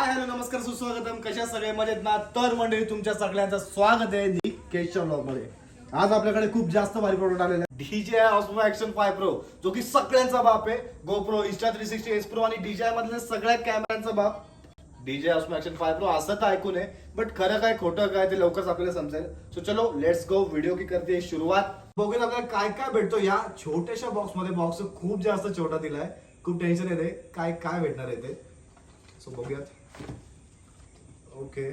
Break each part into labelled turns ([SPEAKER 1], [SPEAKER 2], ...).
[SPEAKER 1] Hi hello नमस्कार सुस्वागतम. कशा सगळे मजेत ना? तर मंडळी तुमच्या सगळ्यांचं स्वागत आहे निक केशव ब्लॉग मध्ये. आज आपल्याकडे खूप जास्त भारी प्रोडक्ट आलेले आहे. DJI Osmo Action 5 Pro जो की सगळ्यांचा बाप आहे. GoPro, Insta360, S Pro आणि DJI मधल्या सगळ्या कॅमेऱ्यांचा बाप DJI Osmo Action 5 Pro असं तर ऐकून आहे, बट खरं काय खोटं काय ते लवकरच आपल्याला समजेल. सो चलो लेट्स गो. व्हिडिओ की करते सुरुवात. बघूया आपल्याला काय काय भेटतो या छोट्याशा बॉक्स मध्ये. बॉक्स खूप जास्त छोटा दिलाय, खूप टेन्शन येते काय काय भेटणार आहे ते. सो बघूयात. ओके,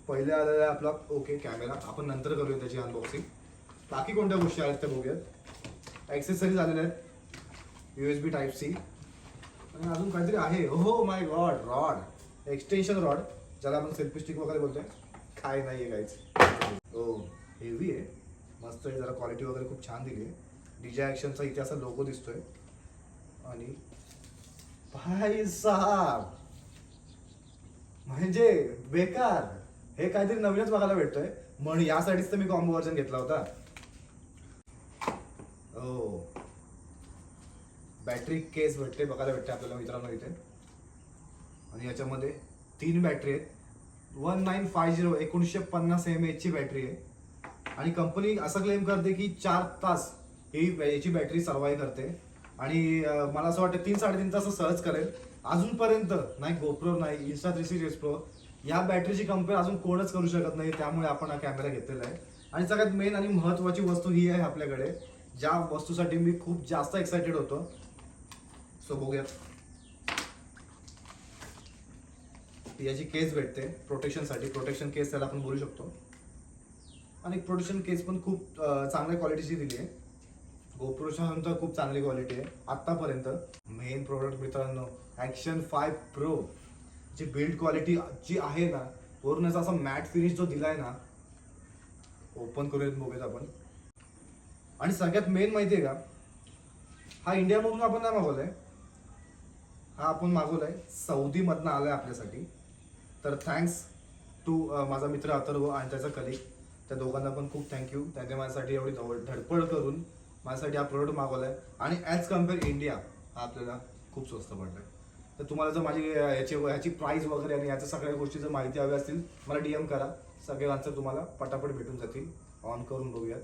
[SPEAKER 1] पहिले आलेला आहे आपला ओके कॅमेरा. आपण नंतर करूया त्याची अनबॉक्सिंग. बाकी कोणत्या गोष्टी आहेत त्या बघूयात. ॲक्सेसरीज आलेल्या आहेत, USB Type-C आणि अजून काहीतरी आहे. हो माय गॉड, रॉड, एक्सटेन्शन रॉड, ज्याला आपण सेल्फी स्टिक वगैरे बोलतोय. काय नाही आहे काहीच. हो हेवी आहे, मस्त आहे. जरा क्वालिटी वगैरे खूप छान दिली आहे. DJI ॲक्शनचा इथे असा लोगो दिसतोय. आणि भाई साहब म्हणजे बेकार, हे काहीतरी नवीनच बघायला भेटतोय. म्हणून यासाठीच तर मी कॉम्बो व्हर्जन घेतला होता. हो, बॅटरी केस भेटते, बघायला भेटते आपल्याला मित्रांनो इथे. आणि याच्यामध्ये 3 बॅटरी आहेत. 1950 1950 mAh ची बॅटरी आहे. आणि कंपनी असं क्लेम करते की 4 तास ही याची बॅटरी सर्वाइव्ह करते. आणि मला असं वाटतं 3-3.5 तास सहज करेल. अजूनपर्यंत नाही GoPro नाही Insta360 S Pro या बॅटरीची कंपेअर अजून कोणच करू शकत नाही. त्यामुळे आपण हा कॅमेरा घेतलेला आहे. आणि सगळ्यात मेन आणि महत्वाची वस्तू ही आहे आपल्याकडे, ज्या वस्तूसाठी मी खूप जास्त एक्साइटेड होतो. सो बघूयात. याची केस भेटते प्रोटेक्शनसाठी. प्रोटेक्शन केस त्याला आपण बोलू शकतो. आणि प्रोटेक्शन केस पण खूप चांगल्या क्वालिटीची दिली आहे. GoProच्या नंतर खूप चांगली क्वालिटी आहे आतापर्यंत. मेन प्रोडक्ट मित्रांनो Action 5 Pro जी बिल्ड क्वालिटी जी आहे ना, वरून असा मॅट फिनिश जो दिलाय ना. ओपन करूयात, बघूयात आपण. आणि सगळ्यात मेन माहितीये का, हा इंडियामधून आपण नाही मागवलाय, हा आपण मागवलाय सौदी मधनं आलाय आपल्यासाठी. तर थँक्स टू माझा मित्र अथर्व आणि त्याचा कलिग, त्या दोघांना पण खूप थँक्यू. त्यांनी माझ्यासाठी एवढी धडपड करून माझ्यासाठी हा प्रोडक्ट मागवलाय. आणि ॲज कम्पेअर इंडिया हा आपल्याला खूप स्वस्त पडलाय. तर तुम्हाला जर माझी ह्याची प्राइस वगैरे आणि याच्या सगळ्या गोष्टी जर माहिती हवी असतील मला DM करा. सगळे आन्सर तुम्हाला पटापट भेटून जातील. ऑन करून बघूयात.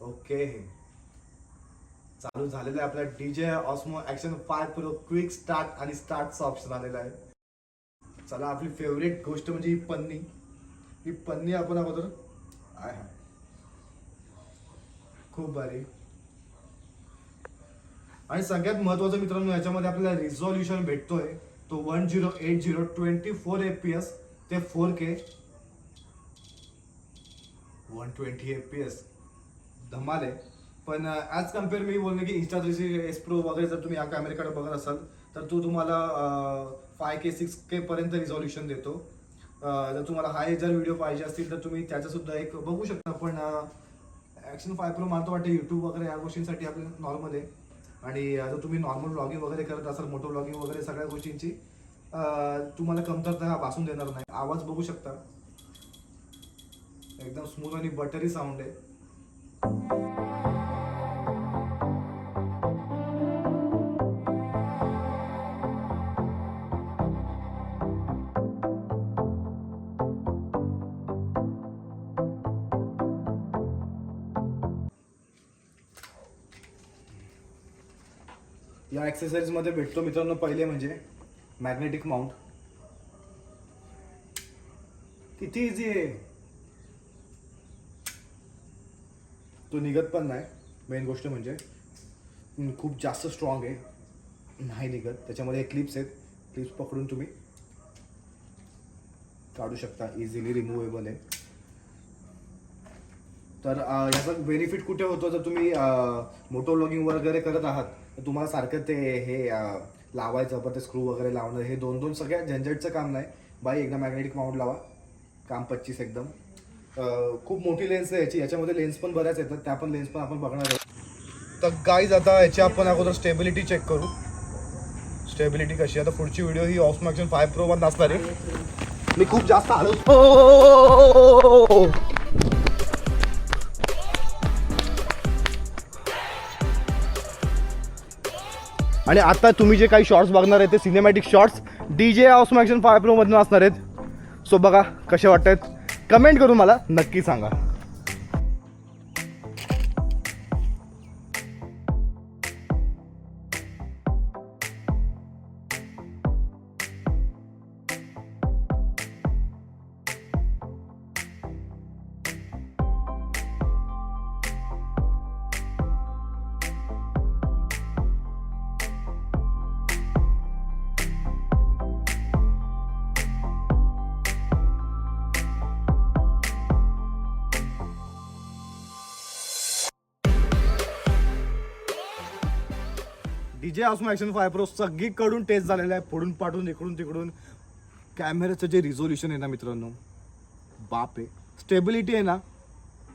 [SPEAKER 1] ओके, चालू झालेलं आहे आपला DJI Osmo Action 5 Pro quick start आणि स्टार्टचा ऑप्शन आलेला आहे. चला, आपली फेवरेट गोष्ट म्हणजे ही पन्नी. ही पन्नी आपण अगोदर आहे, खूप भारी. आणि सगळ्यात महत्वाचं मित्रांनो, याच्यामध्ये आपल्याला रिझॉल्युशन भेटतोय तो 1080 24 FPS ते 4K 120 FPS. धमाल आहे. पण ॲज कम्पेअर मी बोलणे की Insta360 S Pro वगैरे जर तुम्ही या कॅमेऱ्याकडे बघत असाल तर तो तुम्हाला 5K 6K पर्यंत रिझॉल्युशन देतो. जर तुम्हाला हाय जर व्हिडिओ पाहिजे असतील तर तुम्ही त्याचा सुद्धा एक बघू शकता. पण Action 5 Pro मला तर वाटतं YouTube वगैरे या गोष्टींसाठी आपल्याला नॉर्मल आहे. आणि जर तुम्ही नॉर्मल व्लॉगिंग वगैरे करत असाल, मोठं व्लॉगिंग वगैरे सगळ्या गोष्टींची तुम्हाला कमतरता भासून देणार नाही. आवाज बघू शकता, एकदम स्मूथ आणि बटरी साऊंड आहे. या ॲक्सेसरीज मध्ये भेटतो मित्रांनो पहिले म्हणजे मॅग्नेटिक माउंट. किती इझी आहे, तो निघत पण नाही. मेन गोष्ट म्हणजे खूप जास्त स्ट्रॉंग आहे, नाही निघत. त्याच्यामध्ये क्लिप्स आहेत, क्लिप्स पकडून तुम्ही काढू शकता. इझिली रिमूव्हेबल आहे. तर याचा बेनिफिट कुठे होतो, जर तुम्ही मोटो व्लॉगिंग वगैरे करत आहात तर तुम्हाला सारखं ते हे लावायचं, पण ते स्क्रू वगैरे लावणं, हे 2 सगळ्या झंझटचं काम नाही. बाई एकदा मॅग्नेटिक माउंट लावा, काम 25 एकदम. खूप मोठी लेन्स आहे याची. याच्यामध्ये लेन्स पण बऱ्याच येतात, त्या पण लेन्स पण आपण बघणार आहोत. तर गाईज आता याची आपण अगोदर स्टेबिलिटी चेक करू. स्टेबिलिटी कशी. आता पुढची व्हिडिओ ही Osmo Action 5 Pro मध्ये असणार आहे. मी खूप जास्त आलो. आणि आता तुम्ही जे काही शॉर्ट्स बघणार आहे ते cinematic shorts DJ Awesome Action 5 Pro मधून असणार आहेत. सो बघा कसे वाटतात, कमेंट करून मला नक्की सांगा. DJ Awesome Action 5 Pro सगळीकडून टेस्ट झालेला आहे, फोडून पाठवून इकडून तिकडून. कॅमेऱ्याचं जे रिझोल्युशन आहे ना मित्रांनो, बाप आहे. स्टेबिलिटी आहे ना,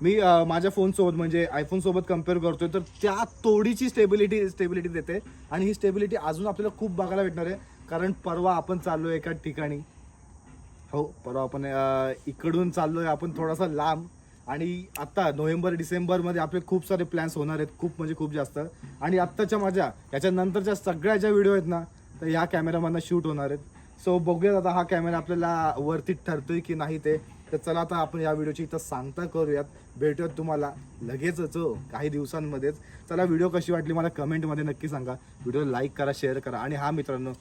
[SPEAKER 1] मी माझ्या फोनसोबत म्हणजे आयफोनसोबत कम्पेअर करतोय तर त्या तोडीची स्टेबिलिटी देते. आणि ही स्टेबिलिटी अजून आपल्याला खूप बघायला भेटणार आहे, कारण परवा आपण चाललो आहे एका ठिकाणी. हो, परवा आपण इकडून चाललो आहे आपण थोडासा लांब. आणि आत्ता नोव्हेंबर डिसेंबरमध्ये आपले खूप सारे प्लॅन्स होणार आहेत, खूप म्हणजे खूप जास्त. आणि आत्ताच्या माझ्या याच्यानंतरच्या सगळ्या ज्या व्हिडिओ आहेत ना, तर ह्या कॅमेरामधनं शूट होणार आहेत. सो बघूयात आता हा कॅमेरा आपल्याला वरती ठरतोय की नाही ते. तर चला आता आपण या व्हिडिओची इथं सांगता करूयात. भेटूयात तुम्हाला लगेचच काही दिवसांमध्येच. चला, व्हिडिओ कशी वाटली मला कमेंटमध्ये नक्की सांगा. व्हिडिओ लाईक करा, शेअर करा. आणि हा मित्रांनो,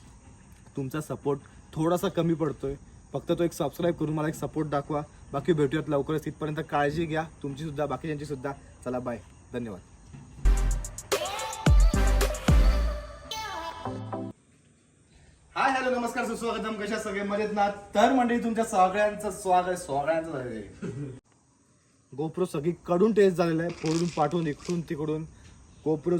[SPEAKER 1] तुमचा सपोर्ट थोडासा कमी पडतोय, फक्त तो एक सबस्क्राईब करून मला एक सपोर्ट दाखवा. बाकी भेटूयात लवकरच. तिथपर्यंत काळजी घ्या तुमची सुद्धा, बाकीच्यांची सुद्धा. चला बाय, धन्यवाद. हाय हॅलो नमस्कार, सुस्वागतम. कशा सगळे मजेत ना? तर मंडळी तुमच्या सगळ्यांचं स्वागत. गोप्रो सगळीकडून टेस्ट झालेला आहे, फोडून पाठवून इकडून तिकडून. गोप्रो